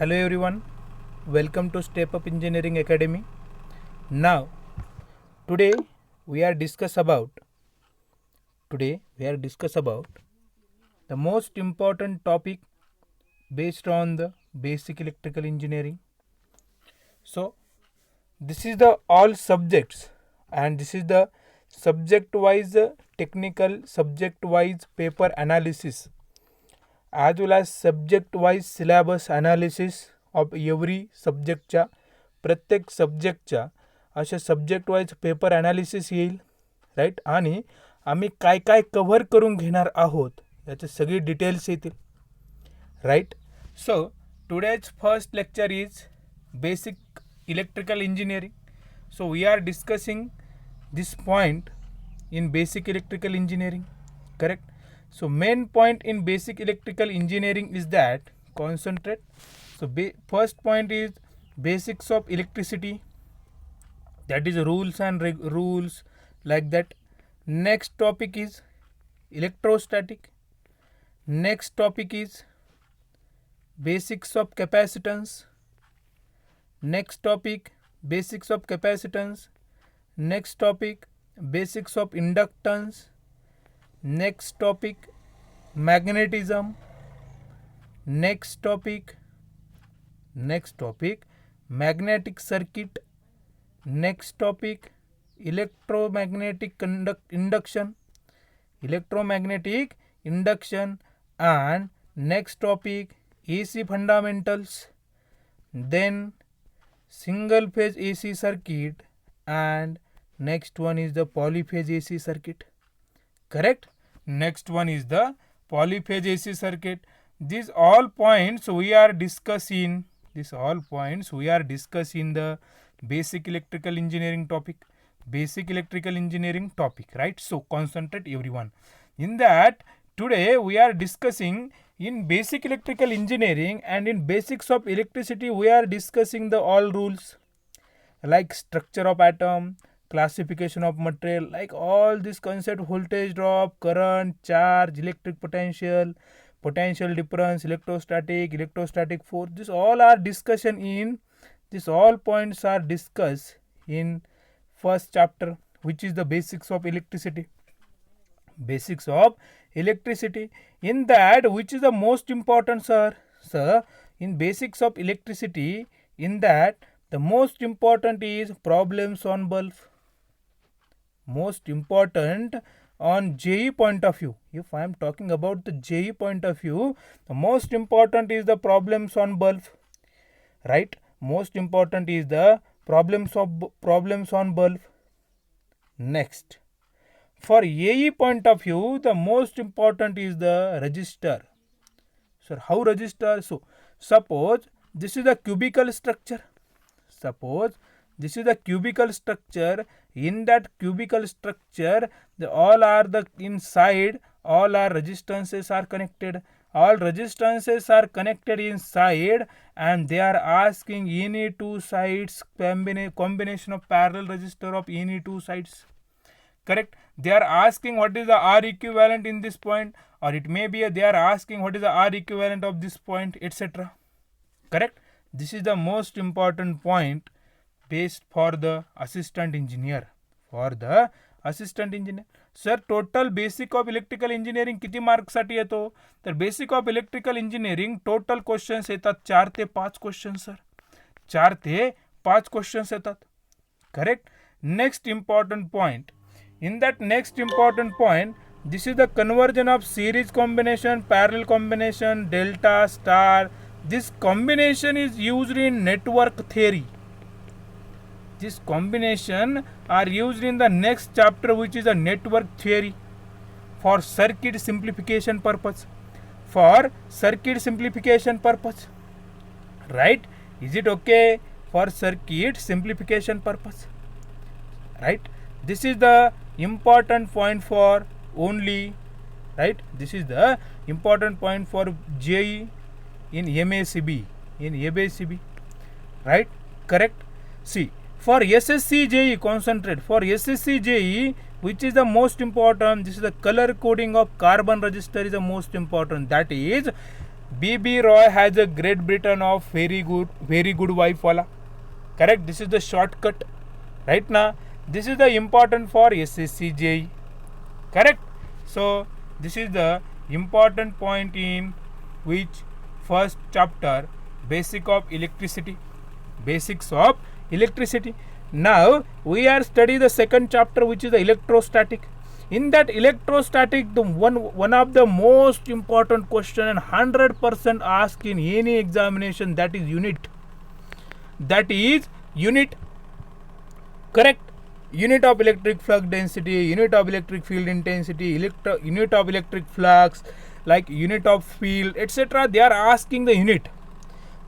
Hello everyone, welcome to Step Up Engineering Academy. Now, today we are discuss about the most important topic based on the basic electrical engineering. So, this is the all subjects and this is the subject wise technical subject wise paper analysis as well as subject wise syllabus analysis of every सब्जेक्टच्या प्रत्येक सब्जेक्टच्या अशा subject wise paper analysis येईल right. आणि आम्ही काय काय cover करून घेणार आहोत याचे सगळी डिटेल्स येतील right. So today's first lecture is basic electrical engineering. So we are discussing this point in basic electrical engineering, correct? So main point in basic electrical engineering is that concentrate. So first point is basics of electricity, that is rules and rules like that. Next topic is electrostatic. Next topic is basics of capacitance. Next topic basics of capacitance. Next topic basics of inductance. Next topic magnetism. Next topic magnetic circuit. Next topic electromagnetic induction. And next topic AC fundamentals. Then single phase AC circuit, and next one is the polyphase AC circuit, correct? Next one is the polyphase AC circuit. These all points we are discussing the basic electrical engineering topic, right? So concentrate everyone in that. Today we are discussing in basic electrical engineering and in basics of electricity we are discussing the all rules like structure of atom, classification of material, like all this concept, voltage drop, current, charge, electric potential, potential difference, electrostatic force. This all are discussion in this, all points are discussed in first chapter, which is the basics of electricity. In that, which is the most important, sir? In basics of electricity, in that the most important is problems on bulb. Most important on JE point of view. If I am talking about the JE point of view, the most important is the problems on bulb, right? Most important is the problems on bulb. Next, for AE point of view, the most important is the resistor. So how resistor? So suppose this is the cubical structure. In that cubical structure, all are the inside, all our resistances are connected. All resistances are connected inside, and they are asking any two sides combination of parallel resistor of any two sides, correct? They are asking what is the R equivalent in this point, or it may be they are asking what is the R equivalent of this point, etc. Correct? This is the most important point based for the assistant engineer. Sir total basic of electrical engineering किती मार्क्ससाठी येतो? तर basic of electrical engineering total questions येतात 4 ते 5 questions, sir 4 ते 5 questions येतात, correct? Next important point, in that next important point, this is the conversion of series combination, parallel combination, delta, star. This combination is used in network theory. This combination are used in the next chapter, which is a network theory, for circuit simplification purpose. Right? Is it okay? For circuit simplification purpose, right? This is the important point for only, right? This is the important point for JE in MACB, right? Correct? See, for SSC JE, concentrate. For SSC JE, which is the most important, this is the color coding of carbon resistor is the most important. That is, B.B. Roy has a Great Britain of very good wife wala. Correct. This is the shortcut. Right now, this is the important for SSC JEE. Correct. So this is the important point in which first chapter, basics of electricity. Now we are studying the second chapter, which is the electrostatic. In that electrostatic, the one of the most important question and 100% asked in any examination, that is unit. Correct. Unit of electric flux density, unit of electric field intensity, unit of electric flux, like unit of field, etc. They are asking the unit.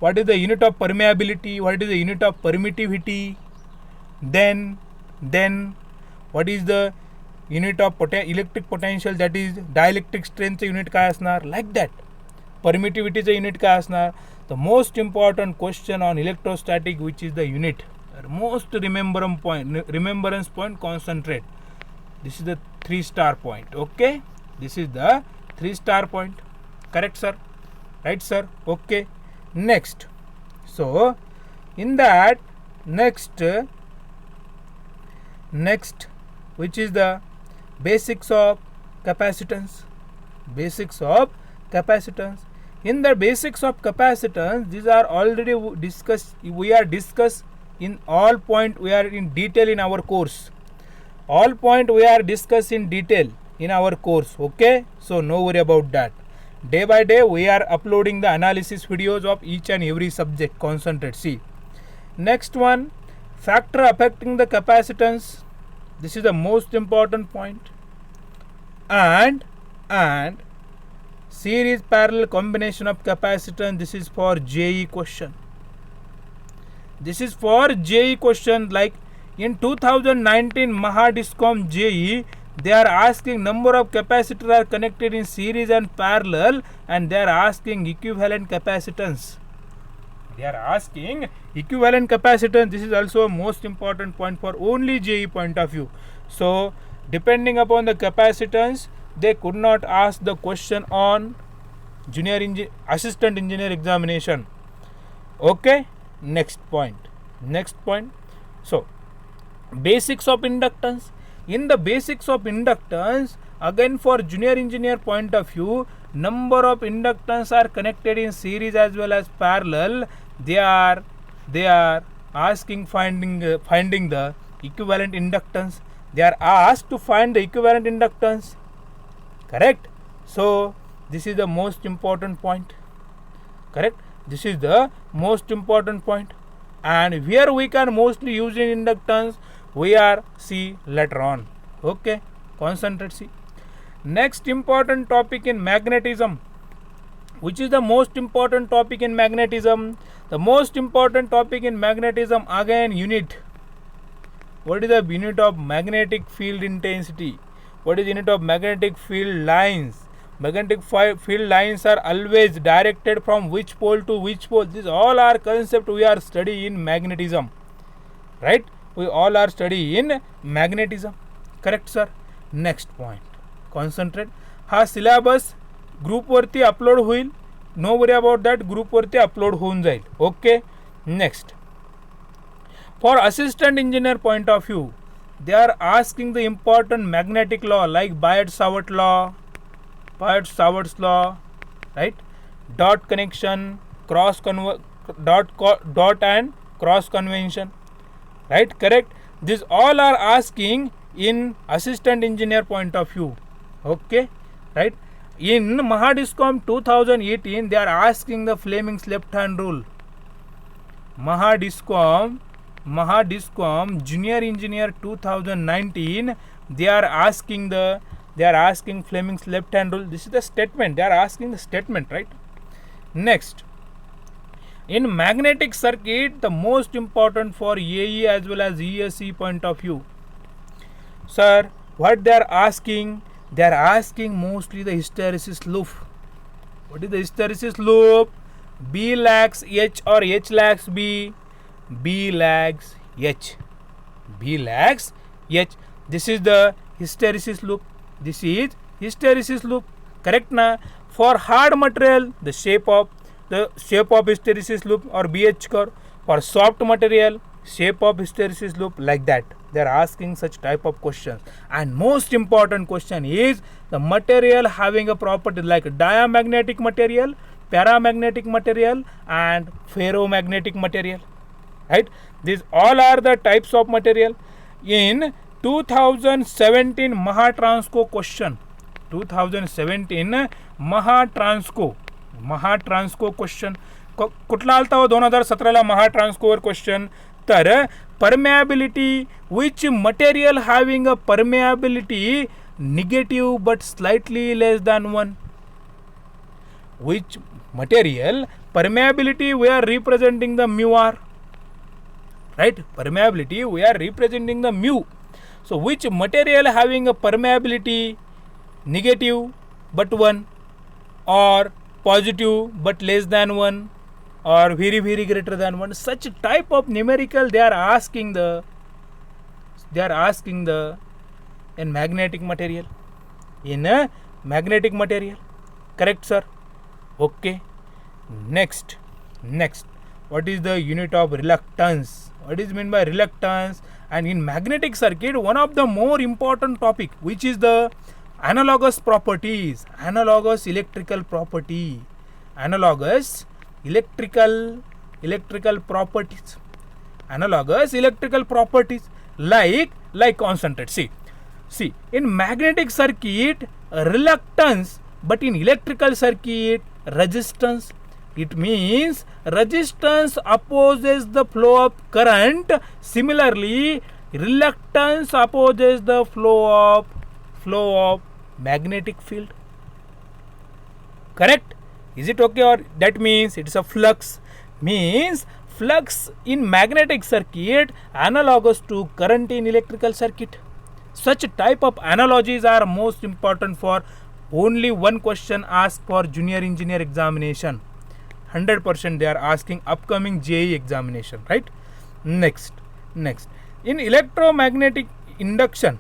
What is the unit of permeability? What is the unit of permittivity? Then what is the unit of electric potential, that is dielectric strength unit काय असणार, like that. Permittivity unit काय असणार. The most important question on electrostatic, which is the unit. Most remembrance point, concentrate. This is the 3-star point. Okay, this is the 3-star point. Correct, sir? Right, sir? Okay. Next, so in that next, which is the basics of capacitance. In the basics of capacitance, these are already discussed. We are discussed in all point. We are in detail in our course. All point we are discussed in detail in our course. Okay, so no worry about that. Day by day we are uploading the analysis videos of each and every subject. Concentrate. See, next one, factor affecting the capacitance. This is the most important point. And series parallel combination of capacitance. This is for JEE question. Like in 2019 Mahadiscom JEE, they are asking number of capacitors are connected in series and parallel, and they are asking equivalent capacitance. This is also a most important point for only JEE point of view. So depending upon the capacitance, they could not ask the question on assistant engineer examination. Okay, next point. So basics of inductance. In the basics of inductance, again for junior engineer point of view, number of inductance are connected in series as well as parallel. They are asking finding the equivalent inductance. They are asked to find the equivalent inductance. Correct. So this is the most important point. Correct. This is the most important point. And where we can mostly use in inductance, we are see later on. Okay, concentrate. See, next important topic in magnetism. Which is the most important topic in magnetism? The most important topic in magnetism, again unit. What is the unit of magnetic field intensity? What is the unit of magnetic field lines? Magnetic field lines are always directed from which pole to which pole. These all are concepts we are studying in magnetism. Right? We all are studying in magnetism. Correct, sir? Next point. Concentrate. हा syllabus group वरती upload होईल. No worry about that. Group वरती upload होऊन जाईल. Okay. Next. For assistant engineer point of view, they are asking the important magnetic law like Biot-Savart law, right? Dot connection, dot and cross convention, right? Correct. These all are asking in assistant engineer point of view. Okay, right? In Mahadiscom 2018, they are asking the Fleming's left hand rule. Mahadiscom junior engineer 2019, they are asking Fleming's left hand rule. This is the statement. They are asking the statement, right? Next, in magnetic circuit, the most important for AE as well as ESE point of view. Sir, what they are asking? They are asking mostly the hysteresis loop. What is the hysteresis loop? B lags H or H lags B? B lags H. This is the hysteresis loop. Correct na? For hard material, the shape of hysteresis loop or BH curve. For soft material, shape of hysteresis loop, like that. They are asking such type of questions. And most important question is the material having a property like diamagnetic material, paramagnetic material, and ferromagnetic material. Right? These all are the types of material. In 2017 Mahatransco question, 2017 Mahatransco question कुठला आलता हो 2017ला महाट्रान्सकोवर question. तर permeability, which material having a permeability negative but slightly less than 1. Which material permeability we are representing the mu r, right? Permeability we are representing the mu. So which material having a permeability negative but 1, or positive but less than 1, or very greater than 1, such type of numerical they are asking the in magnetic material, in a magnetic material. Correct, sir? Okay. Next, what is the unit of reluctance? What is meant by reluctance? And in magnetic circuit, one of the more important topic, which is the analogous properties, analogous electrical property, analogous electrical properties, analogous electrical properties, like concentrate. See, in magnetic circuit reluctance, but in electrical circuit resistance. It means resistance opposes the flow of current. Similarly, reluctance opposes the flow of magnetic field. Correct? Is it okay? Or that means it is a flux. Means flux in magnetic circuit analogous to current in electrical circuit. Such type of analogies are most important for only one question asked for junior engineer examination. 100% they are asking upcoming JEE examination, right? Next, in electromagnetic induction,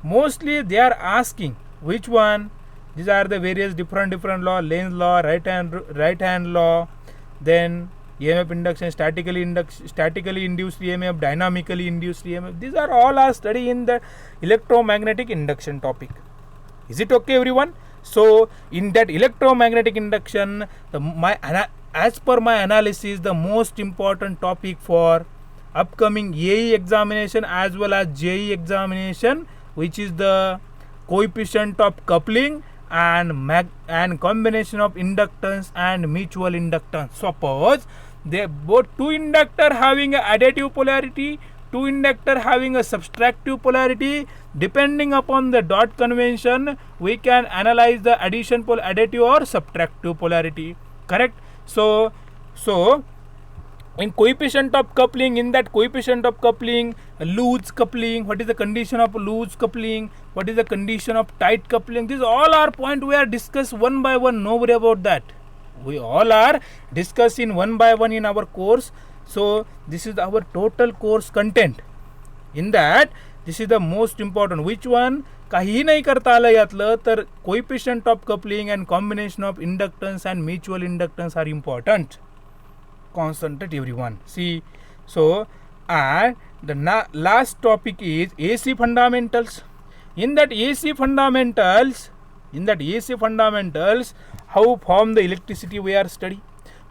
mostly they are asking which one. These are the various different law: Lenz law, right hand law, then EMF induction, statically induced EMF, dynamically induced EMF. These are all are studied in the electromagnetic induction topic. Is it okay, everyone? So in that electromagnetic induction, as per my analysis, the most important topic for upcoming AE examination as well as JEE examination, which is the coefficient of coupling and combination of inductance and mutual inductance. Suppose they both two inductor having a additive polarity, two inductor having a subtractive polarity. Depending upon the dot convention, we can analyze the additive or subtractive polarity. Correct? So in coefficient of coupling, loose coupling, what is the condition of loose coupling, what is the condition of tight coupling, these all are point we are discussed one by one. No worry about that. We all are discussing one by one in our course. So this is our total course content. In that, this is the most important. Which one? काही नाही करता आलं यातलं तर coefficient of coupling and combination of inductance and mutual inductance are important. Concentrate, everyone. See, so and the last topic is AC fundamentals. In that AC fundamentals, how form the electricity we are study.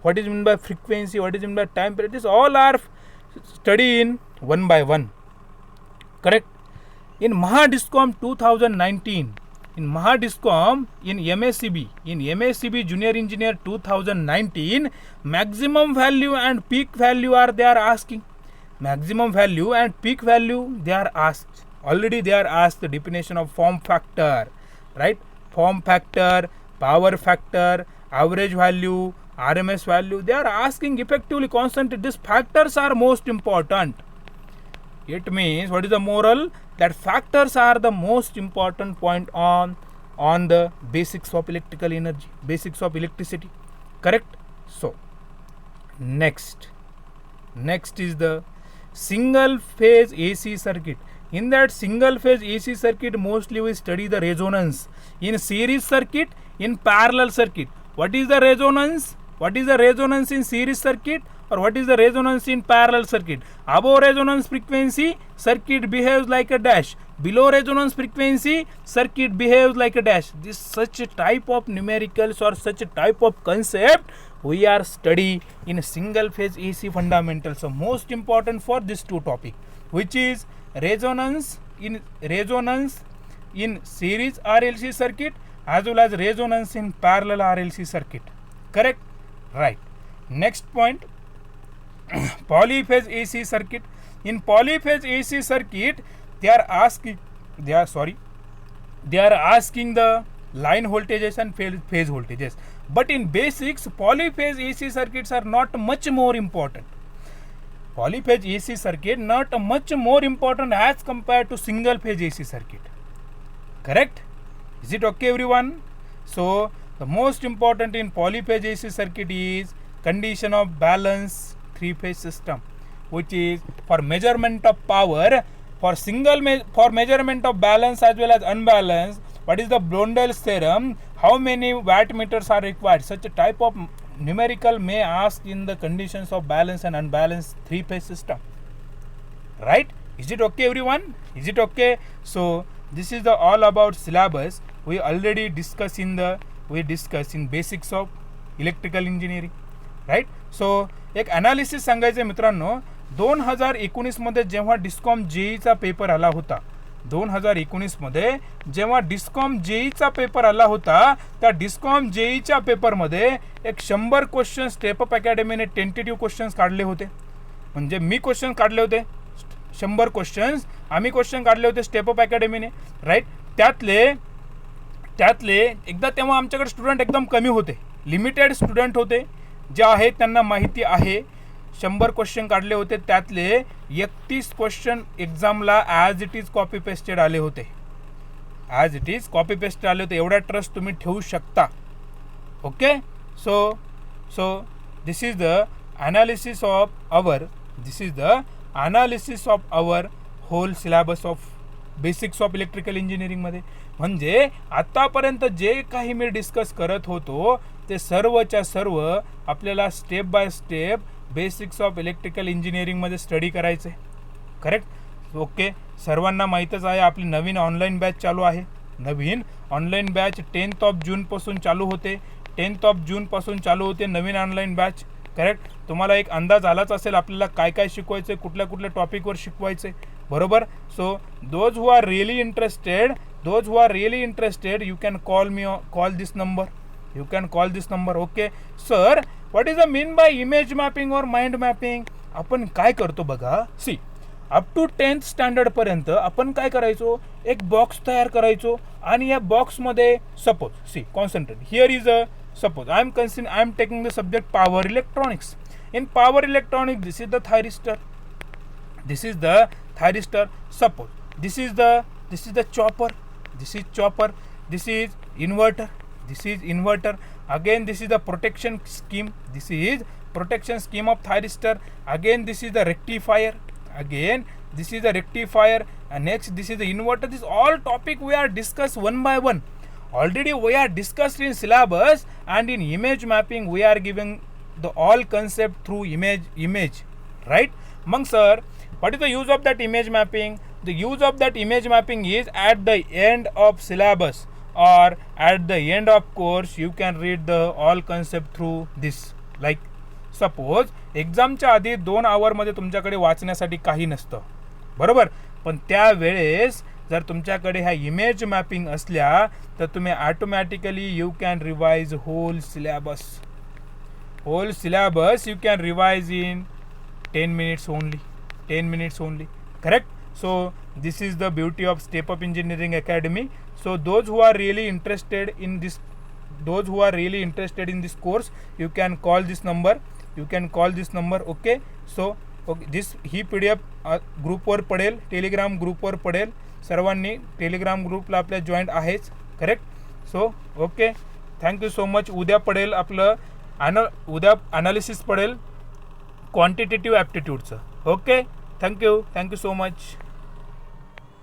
What is meant by frequency? What is meant by temperature? This all are studied in one by one. Correct? In Mahadiscom 2019, in MACB Junior Engineer 2019, maximum value and peak value are they are asking. Maximum value and peak value they are asked. Already they are asked the definition of form factor, right? Form factor, power factor, average value, RMS value. They are asking effectively constantly. These factors are most important. It means what is the moral? That factors are the most important point on the basics of electrical energy, basics of electricity. Correct? So next is the single phase AC circuit. In that single phase AC circuit, mostly we study the resonance. In series circuit, in parallel circuit, what is the resonance? What is the resonance in series circuit, or what is the resonance in parallel circuit? Above resonance frequency, circuit behaves like a dash. Below resonance frequency, circuit behaves like a dash. This such a type of numericals or such a type of concept we are study in single phase AC fundamentals. So most important for this two topic, which is resonance in series RLC circuit as well as resonance in parallel RLC circuit. Correct? Right. Next point, polyphase AC circuit. In polyphase AC circuit, they are asking the line voltages and phase voltages. But in basics, polyphase AC circuits are not much more important. Polyphase AC circuit not much more important as compared to single phase AC circuit. Correct? Is it okay, everyone? So the most important in polyphase AC circuit is condition of balance three-phase system, which is for measurement of power, for for measurement of balance as well as unbalance. What is the Blondel's theorem? How many wattmeters are required? Such a type of numerical may ask in the conditions of balance and unbalanced three-phase system. Right? Is it okay, everyone? Is it okay? So this is the all about syllabus. We already discussed in basics of electrical engineering. Right. So एक analysis सांगायचं आहे मित्रांनो. 2019 मध्ये जेव्हा discom जेईचा paper आला होता, 2019 मध्ये जेव्हा डिस्कॉम जेईचा पेपर आला होता, त्या डिस्कॉम जेईच्या पेपरमध्ये एक 100 क्वेश्चन स्टेप अप अकॅडमीने टेंटेटिव्ह क्वेश्चन्स काढले होते. म्हणजे मी क्वेश्चन काढले होते 100 क्वेश्चन्स, आम्ही क्वेश्चन काढले होते स्टेप अप अकॅडमीने. राईट. त्यातले एकदा तेव्हा आमच्याकडे स्टुडंट एकदम कमी होते, लिमिटेड स्टुडंट होते जे आहेत त्यांना माहिती आहे. 100 क्वेश्चन काढले होते, त्यातले 31 क्वेश्चन एक्झामला as it is copy pasted आले होते. As it is copy pasted आले होते. एवढा ट्रस्ट तुम्ही ठेवू शकता. Okay. So this is the analysis of our whole syllabus of basics of electrical इंजिनिअरिंगमध्ये. म्हणजे आतापर्यंत जे काही मी डिस्कस करत होतो ते सर्वच्या सर्व आपल्याला step by step basics of electrical इंजिनिअरिंगमध्ये स्टडी करायचं आहे. करेक्ट. ओके. सर्वांना माहीतच आहे आपली नवीन ऑनलाईन बॅच चालू आहे. नवीन ऑनलाईन बॅच 10th जूनपासून चालू होते. 10th जूनपासून चालू होते नवीन ऑनलाईन बॅच. करेक्ट. तुम्हाला एक अंदाज आलाच असेल आपल्याला काय काय शिकवायचं आहे, कुठल्या कुठल्या टॉपिकवर शिकवायचं आहे. बरोबर. So those who are really interested you can call this number. Okay. Sir what is the mean by image mapping और माइंड मॅपिंग? आपण काय करतो बघा. सी, अप टू 10th स्टँडर्ड पर्यंत आपण काय करायचो, एक बॉक्स तयार करायचो आणि या बॉक्समध्ये suppose see concentrate here is a suppose I am taking the subject power electronics. In power electronics this is the thyristor. Suppose this is the chopper. This is inverter. Again this is the protection scheme. This is protection scheme of thyristor. Again this is the rectifier. And next this is the inverter. This all topic we are discussed one by one. Already we are discussed in syllabus, and in image mapping we are giving the all concept through image. Right? Mang sir, what is the use of that image mapping? The use of that image mapping is at the end of syllabus or at the end of course you can read the all concept through this. Like suppose एक्झामच्या आधी 2 आवरमध्ये तुमच्याकडे वाचण्यासाठी काही नसतं. बरोबर. पण त्यावेळेस जर तुमच्याकडे ह्या इमेज मॅपिंग असल्या तर तुम्ही automatically you can revise whole syllabus. You can revise in 10 minutes only. Correct. So this is the beauty of Step Up Engineering Academy. So those who are really interested in this course, you can call this number. Okay. So okay, this he PDF ग्रुपवर पडेल, Telegram ग्रुपवर पडेल. सर्वांनी Telegram ग्रुपला आपल्या joint आहेच. Correct. So okay. Thank you so much. उद्या पडेल आपलं ॲनालिसिस पडेल क्वांटिटेटिव्ह ॲप्टिट्यूडचं. ओके. Thank you so much.